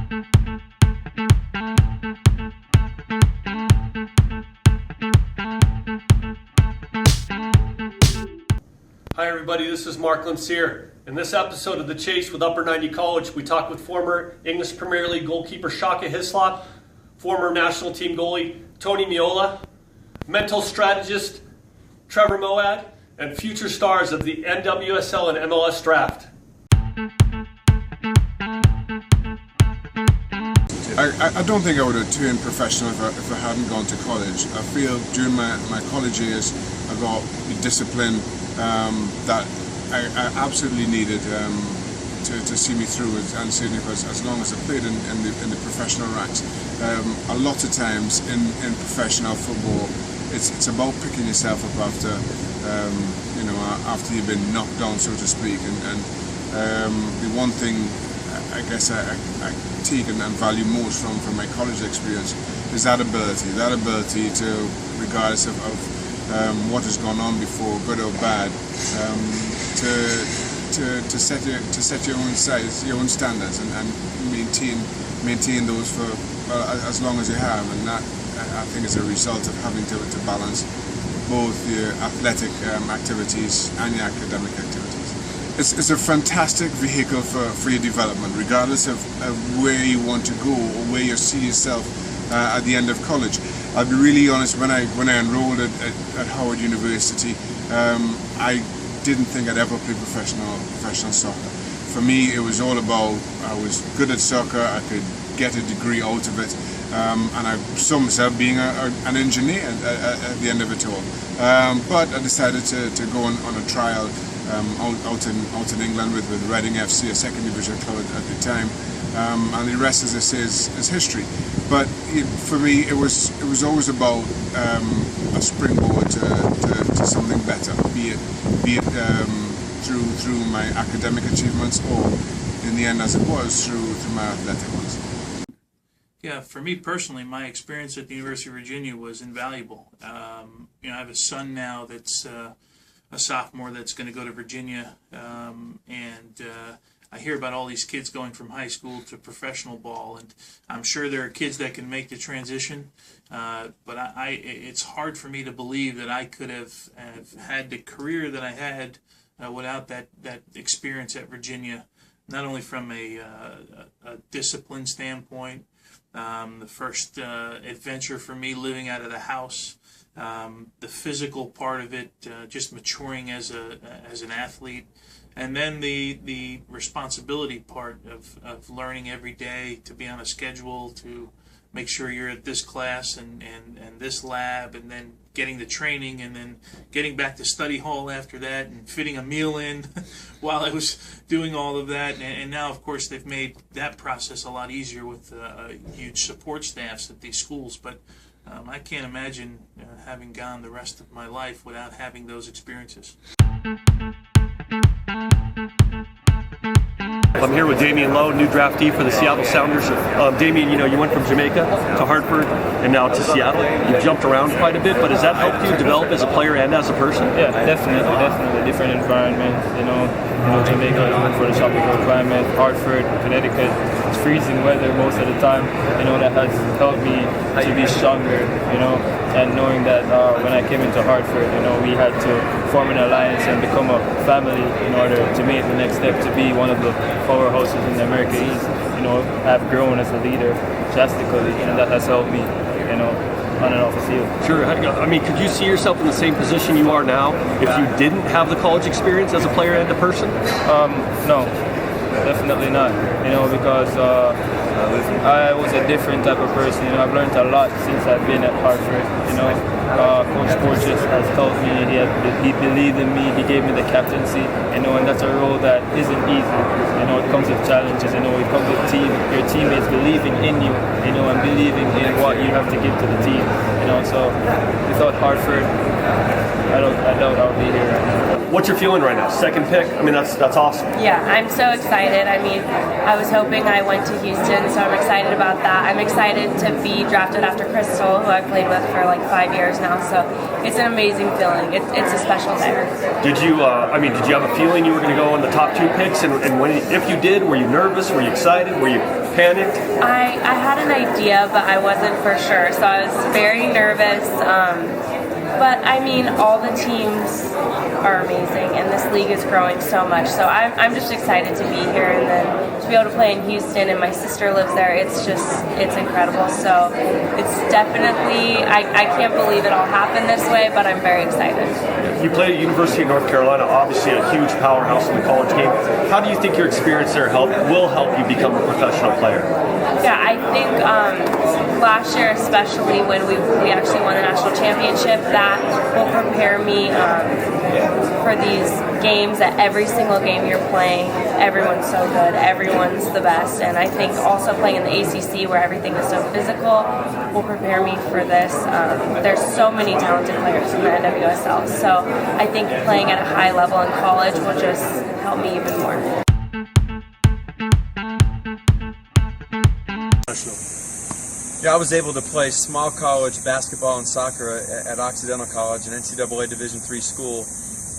Hi everybody, this is Mark Linseer. In this episode of The Chase with Upper90 College, we talk with former English Premier League goalkeeper Shaka Hislop, former national team goalie Tony Meola, mental strategist Trevor Moad, and future stars of the NWSL and MLS draft. I don't think I would have turned professional if I hadn't gone to college. I feel during my college years I got the discipline that I absolutely needed to see me through, and certainly as long as I played in the professional ranks. A lot of times in professional football, it's about picking yourself up after after you've been knocked down, so to speak. And the one thing I guess I take and value most from my college experience is that ability to, regardless of what has gone on before, good or bad, to set your own size, your own standards, and maintain those for as long as you have. And that, I think, is a result of having to balance both the athletic activities and the academic activities. It's a fantastic vehicle for your development, regardless of where you want to go or where you see yourself at the end of college. I'll be really honest, when I enrolled at Howard University, I didn't think I'd ever play professional soccer. For me, it was all about, I was good at soccer, I could get a degree out of it, and I saw myself being an engineer at the end of it all. But I decided to go on a trial out in England with Reading FC, a second division club at the time, and the rest, as I say, is history. But for me, it was always about a springboard to something better, be it through my academic achievements, or in the end, as it was, through my athletic ones. Yeah, for me personally, my experience at the University of Virginia was invaluable. I have a son now that's a sophomore that's going to go to Virginia, and I hear about all these kids going from high school to professional ball, and I'm sure there are kids that can make the transition, but it's hard for me to believe that I could have had the career that I had without that experience at Virginia, not only from a discipline standpoint, the first adventure for me living out of the house, the physical part of it, just maturing as an athlete, and then the responsibility part of learning every day, to be on a schedule, to make sure you're at this class and this lab, and then getting the training, and then getting back to study hall after that, and fitting a meal in while I was doing all of that. And now, of course, they've made that process a lot easier with huge support staffs at these schools. But I can't imagine having gone the rest of my life without having those experiences. I'm here with Damian Lowe, new draftee for the Seattle Sounders. Damian, you went from Jamaica to Hartford and now to Seattle. You jumped around quite a bit, but has that helped you develop as a player and as a person? Yeah, definitely. Different environment, Jamaica is good for the tropical climate. Hartford, Connecticut, it's freezing weather most of the time. That has helped me to be stronger, and knowing that when I came into Hartford, we had to form an alliance and become a family in order to make the next step to be one of the powerhouses in the America East. I've grown as a leader drastically, and that has helped me, on and off the field. Sure. Could you see yourself in the same position you are now if you didn't have the college experience as a player and a person? No, definitely not. Because I was a different type of person. I've learned a lot since I've been at Hartford. Coach Borges has told me he believed in me. He gave me the captaincy. And that's a role that isn't easy. It comes with challenges. It comes with your teammates believing in you. And believing in what you have to give to the team. So without Hartford, I doubt I'll be here right now. What's your feeling right now? Second pick? I mean, that's awesome. Yeah, I'm so excited. I mean, I was hoping I went to Houston, so I'm excited about that. I'm excited to be drafted after Crystal, who I've played with for like 5 years now, so it's an amazing feeling. It's a special day. Did you, did you have a feeling you were going to go in the top 2 picks? And if you did, were you nervous? Were you excited? Were you panicked? I had an idea, but I wasn't for sure, so I was very nervous. But I mean, all the teams are amazing, and this league is growing so much. So I'm just excited to be here, and then to be able to play in Houston, and my sister lives there. It's incredible. So it's definitely, I can't believe it all happened this way, but I'm very excited. You played at University of North Carolina, obviously a huge powerhouse in the college game. How do you think your experience there will help you become a professional player? Yeah, I think last year, especially when we actually won the national championship, that will prepare me for these games. That every single game you're playing, everyone's so good, everyone's the best, and I think also playing in the ACC where everything is so physical will prepare me for this. There's so many talented players in the NWSL, so I think playing at a high level in college will just help me even more. Yeah, I was able to play small college basketball and soccer at Occidental College, an NCAA Division III school,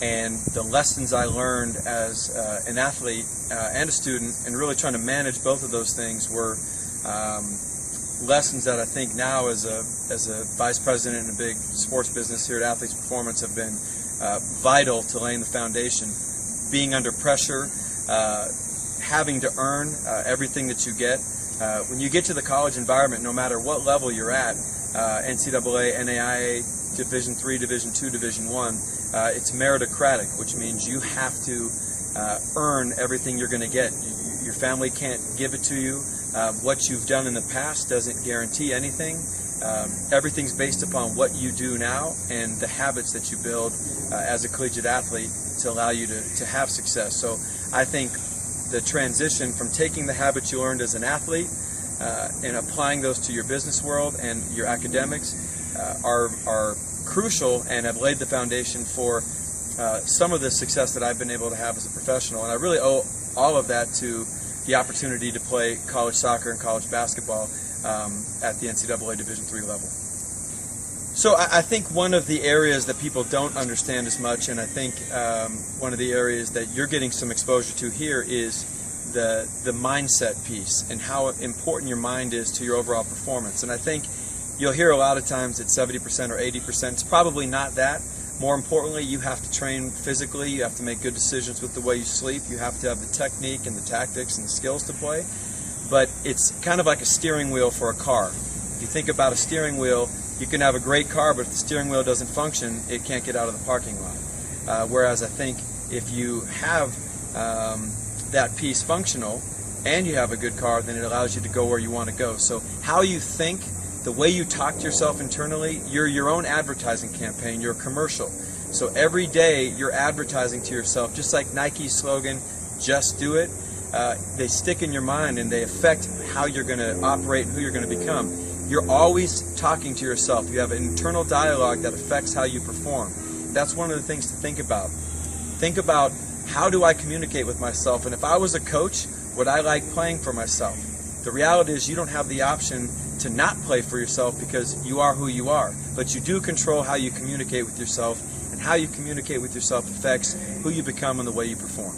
and the lessons I learned as an athlete and a student, and really trying to manage both of those things, were lessons that I think now as a vice president in a big sports business here at Athletes Performance have been vital to laying the foundation. Being under pressure, having to earn everything that you get. When you get to the college environment, no matter what level you're at, NCAA, NAIA, Division III, Division II, Division I, it's meritocratic, which means you have to earn everything you're going to get. Your family can't give it to you. What you've done in the past doesn't guarantee anything. Everything's based upon what you do now and the habits that you build as a collegiate athlete to allow you to have success. So I think the transition from taking the habits you learned as an athlete and applying those to your business world and your academics are crucial and have laid the foundation for some of the success that I've been able to have as a professional. And I really owe all of that to the opportunity to play college soccer and college basketball at the NCAA Division III level. So I think one of the areas that people don't understand as much, and I think one of the areas that you're getting some exposure to here, is the mindset piece and how important your mind is to your overall performance. And I think you'll hear a lot of times it's 70% or 80%. It's probably not that. More importantly, you have to train physically. You have to make good decisions with the way you sleep. You have to have the technique and the tactics and the skills to play. But it's kind of like a steering wheel for a car. If you think about a steering wheel, you can have a great car, but if the steering wheel doesn't function, it can't get out of the parking lot. Whereas I think if you have that piece functional and you have a good car, then it allows you to go where you want to go. So how you think, the way you talk to yourself internally, you're your own advertising campaign, you're a commercial. So every day you're advertising to yourself, just like Nike's slogan, just do it. They stick in your mind and they affect how you're going to operate and who you're going to become. You're always talking to yourself. You have an internal dialogue that affects how you perform. That's one of the things to think about. Think about, how do I communicate with myself? And if I was a coach, would I like playing for myself? The reality is you don't have the option to not play for yourself because you are who you are. But you do control how you communicate with yourself, and how you communicate with yourself affects who you become and the way you perform.